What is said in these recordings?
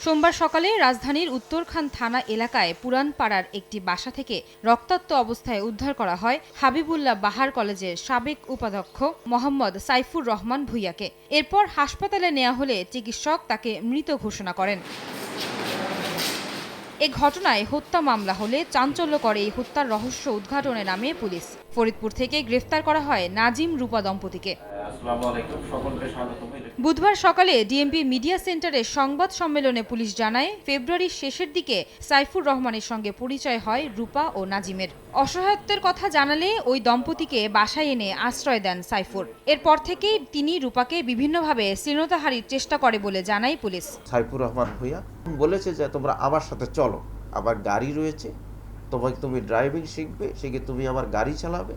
সোমবার সকালে রাজধানীর উত্তরখান থানা এলাকায় পুরানপাড়ার একটি বাসা থেকে রক্তাক্ত অবস্থায় উদ্ধার করা হয় হাবিবুল্লাহ বাহার কলেজের সাবেক উপাধ্যক্ষ মোহাম্মদ সাইফুর রহমান ভূঁইয়াকে। এরপর হাসপাতালে নেওয়া হলে চিকিৎসক তাকে মৃত ঘোষণা করেন। এ ঘটনায় হত্যা মামলা হলে চাঞ্চল্যকর এই হত্যার রহস্য উদ্ঘাটনে নামে পুলিশ। ফরিদপুর থেকে গ্রেফতার করা হয় নাজিম রূপা দম্পতিকে। বুধবার সকালে ডিএমপি মিডিয়া সেন্টারে সংবাদ সম্মেলনে পুলিশ জানায়, ফেব্রুয়ারির শেষের দিকে সাইফুর রহমানের সঙ্গে পরিচয় হয় রূপা ও নাজিমের। অসহায়ত্বের কথা জানালে ওই দম্পতিকে বাসায় এনে আশ্রয় দেন সাইফুর। এরপর থেকেই তিনি রূপাকে বিভিন্নভাবে শ্লীলতাহানির চেষ্টা করে বলে জানায় পুলিশ। সাইফুর রহমান ভূঁইয়া বলেছে যে তোমরা আমার সাথে চলো, আমার গাড়ি রয়েছে, তুমি ড্রাইভিং শিখবে, শিখে তুমি আমার গাড়ি চালাবে,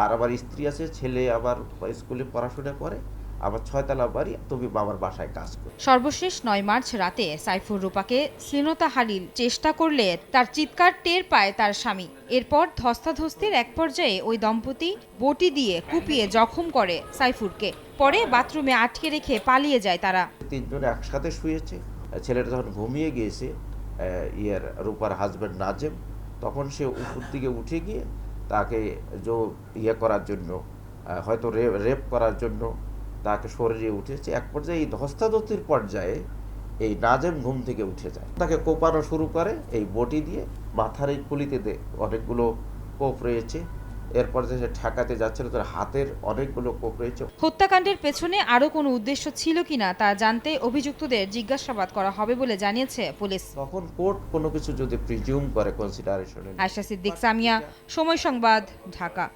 আর আমার স্ত্রী আছে, ছেলে আবার স্কুলে পড়াশোনা করে, আমার 6 তলা বাড়ি, তুমি বাবার বাসায় কাজ করো। সর্বশেষ 9 মার্চ রাতে সাইফুর রূপাকে শ্লীলতাহানির চেষ্টা করলে তার চিৎকার টের পায় তার স্বামী। এরপর ধস্তাধস্তির এক পর্যায়ে ওই দম্পতি বটি দিয়ে কুপিয়ে জখম করে সাইফুরকে। পরে বাথরুমে আটকে রেখে পালিয়ে যায় তারা। তিনজনে একসাথে শুয়েছে। ছেলেটা যখন ঘুমিয়ে গিয়েছে, রূপার হাজব্যান্ড নাজিম, তখন সে উপর দিকে উঠে গিয়ে তাকে করার জন্য, হয়তো রেপ করার জন্য তাকে শরীরে উঠেছে। এক পর্যায়ে এই ধস্তাধস্তির পর্যায়ে এই নাজিম ঘুম থেকে উঠে যায়, তাকে কোপানো শুরু করে এই বটি দিয়ে। মাথার এই খুলিতে অনেকগুলো কোপ রয়েছে। এরপর যে সে ঠেকাতে যাচ্ছিল, তার হাতের অনেকগুলো কোপ রয়েছে। হত্যাকাণ্ডের পেছনে আরও কোনো উদ্দেশ্য ছিল কিনা তা জানতে অভিযুক্তদের জিজ্ঞাসাবাদ করা হবে বলে জানিয়েছে পুলিশ। তখন কোর্ট কোনো কিছু যদি প্রিজিউম করে কনসিডারেশনে। আয়েশা সিদ্দিক, সামিয়া, সময় সংবাদ, ঢাকা।